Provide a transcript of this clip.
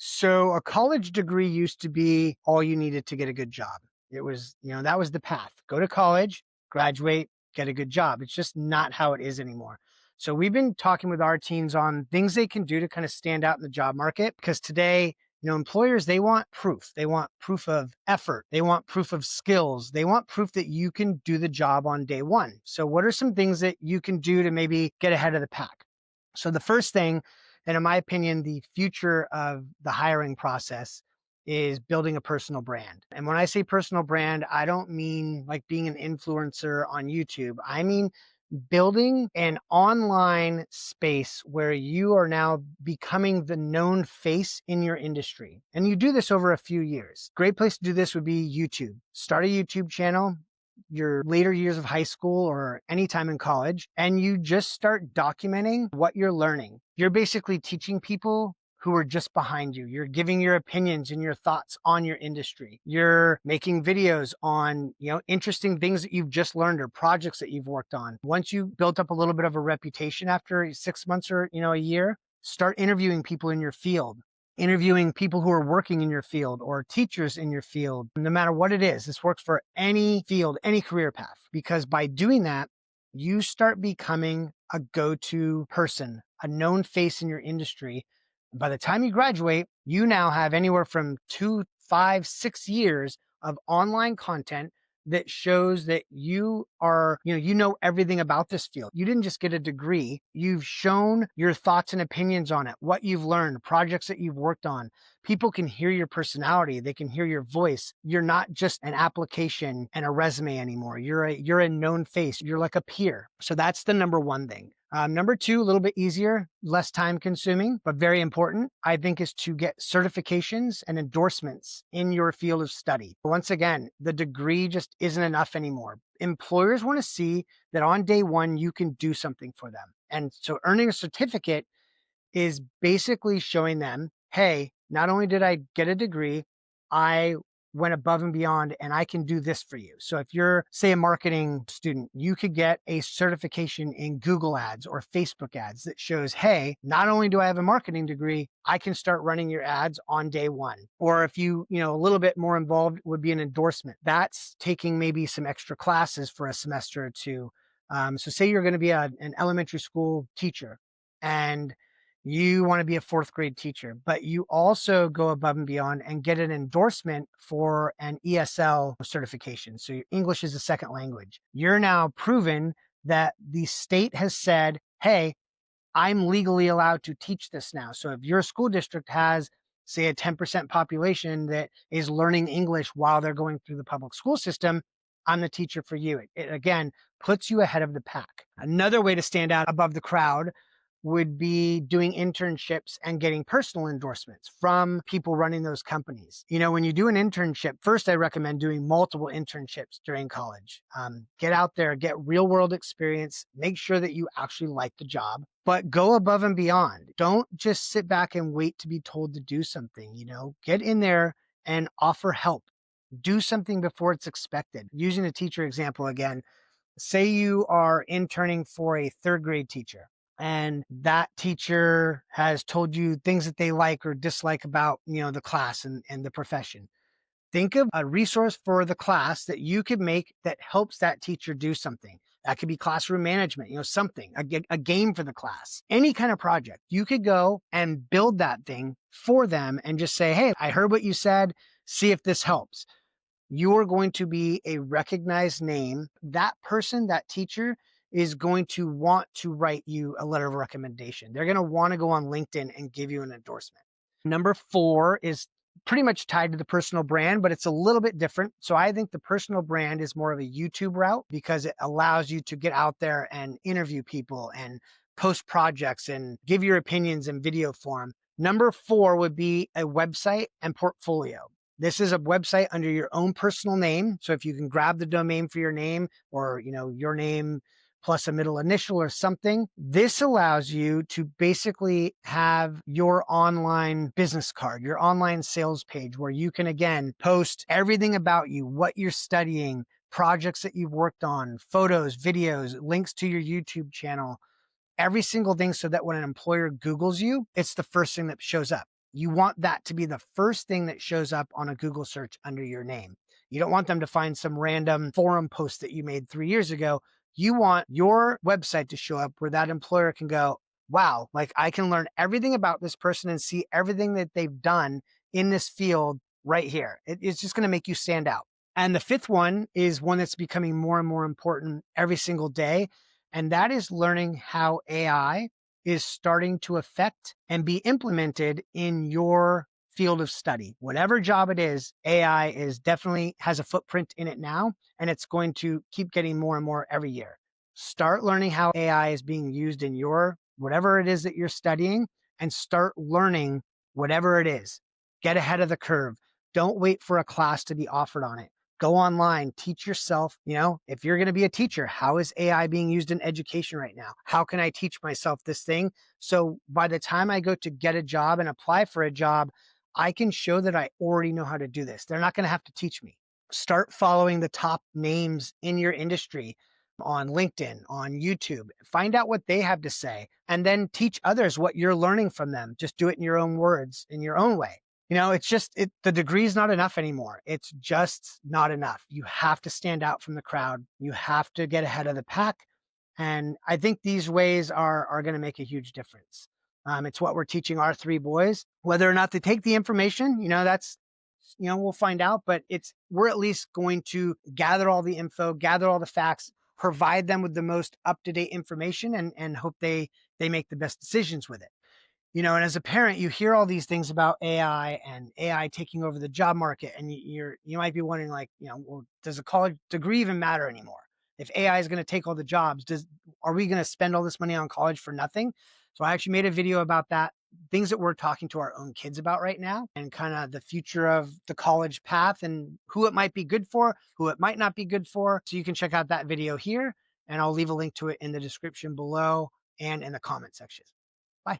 So a college degree used to be all you needed to get a good job. It was, that was the path. Go to college, graduate, get a good job. It's just not how it is anymore. So we've been talking with our teens on things they can do to kind of stand out in the job market because today, employers, they want proof. They want proof of effort. They want proof of skills. They want proof that you can do the job on day one. So what are some things that you can do to maybe get ahead of the pack? So the first thing, and in my opinion, the future of the hiring process is building a personal brand. And when I say personal brand, I don't mean like being an influencer on YouTube. I mean building an online space where you are now becoming the known face in your industry. And you do this over a few years. Great place to do this would be YouTube. Start a YouTube channel, your later years of high school or any time in college, and you just start documenting what you're learning. You're basically teaching people who are just behind you. You're giving your opinions and your thoughts on your industry. You're making videos on, interesting things that you've just learned or projects that you've worked on. Once you built up a little bit of a reputation after 6 months or, a year, start interviewing people in your field, interviewing people who are working in your field or teachers in your field, no matter what it is. This works for any field, any career path, because by doing that, you start becoming a go-to person, a known face in your industry. By the time you graduate, you now have anywhere from 2, 5, 6 years of online content that shows that you are, you know everything about this field. You didn't just get a degree. You've shown your thoughts and opinions on it, what you've learned, projects that you've worked on. People can hear your personality. They can hear your voice. You're not just an application and a resume anymore. You're a known face. You're like a peer. So that's the number one thing. Number two, a little bit easier, less time consuming, but very important, I think, is to get certifications and endorsements in your field of study. Once again, the degree just isn't enough anymore. Employers want to see that on day one, you can do something for them. And so earning a certificate is basically showing them, hey, not only did I get a degree, I went above and beyond and I can do this for you. So if you're, say, a marketing student, you could get a certification in Google ads or Facebook ads that shows, hey, not only do I have a marketing degree, I can start running your ads on day one. Or if you, a little bit more involved would be an endorsement. That's taking maybe some extra classes for a semester or two. So say you're going to be an elementary school teacher and you want to be a fourth grade teacher, but you also go above and beyond and get an endorsement for an ESL certification. So your English is a second language. You're now proven that the state has said, hey, I'm legally allowed to teach this now. So if your school district has, say, a 10% population that is learning English while they're going through the public school system, I'm the teacher for you. It again puts you ahead of the pack. Another way to stand out above the crowd would be doing internships and getting personal endorsements from people running those companies. When you do an internship, first, I recommend doing multiple internships during college. Get out there, get real world experience, make sure that you actually like the job, but go above and beyond. Don't just sit back and wait to be told to do something, get in there and offer help. Do something before it's expected. Using a teacher example again, say you are interning for a third grade teacher and that teacher has told you things that they like or dislike about, the class and the profession. Think of a resource for the class that you could make that helps that teacher do something. That could be classroom management, something, a game for the class, any kind of project. You could go and build that thing for them and just say, hey, I heard what you said. See if this helps. You're going to be a recognized name. That person, that teacher, is going to want to write you a letter of recommendation. They're going to want to go on LinkedIn and give you an endorsement. Number 4 is pretty much tied to the personal brand, but it's a little bit different. So I think the personal brand is more of a YouTube route because it allows you to get out there and interview people and post projects and give your opinions in video form. Number 4 would be a website and portfolio. This is a website under your own personal name. So if you can grab the domain for your name or, your name plus a middle initial or something, this allows you to basically have your online business card, your online sales page where you can, again, post everything about you, what you're studying, projects that you've worked on, photos, videos, links to your YouTube channel, every single thing so that when an employer Googles you, it's the first thing that shows up. you want that to be the first thing that shows up on a Google search under your name. You don't want them to find some random forum post that you made 3 years ago. You want your website to show up where that employer can go, wow, like I can learn everything about this person and see everything that they've done in this field right here. It's just going to make you stand out. And the fifth one is one that's becoming more and more important every single day. And that is learning how AI is starting to affect and be implemented in your field of study. Whatever job it is, AI is definitely has a footprint in it now, and it's going to keep getting more and more every year. Start learning how AI is being used in your whatever it is that you're studying, and start learning whatever it is. Get ahead of the curve. Don't wait for a class to be offered on it. Go online, teach yourself. If you're going to be a teacher, how is AI being used in education right now? How can I teach myself this thing? So by the time I go to get a job and apply for a job, I can show that I already know how to do this. They're not going to have to teach me. Start following the top names in your industry on LinkedIn, on YouTube. Find out what they have to say and then teach others what you're learning from them. Just do it in your own words, in your own way. It's just the degree is not enough anymore. It's just not enough. You have to stand out from the crowd. You have to get ahead of the pack. And I think these ways are going to make a huge difference. It's what we're teaching our three boys. Whether or not they take the information, that's we'll find out. But we're at least going to gather all the info, gather all the facts, provide them with the most up to date information, and hope they make the best decisions with it. And as a parent, you hear all these things about AI and AI taking over the job market, and you might be wondering, like, well, does a college degree even matter anymore? If AI is going to take all the jobs, are we going to spend all this money on college for nothing? So I actually made a video about that, things that we're talking to our own kids about right now, and kind of the future of the college path and who it might be good for, who it might not be good for. So you can check out that video here, and I'll leave a link to it in the description below and in the comment section. Bye.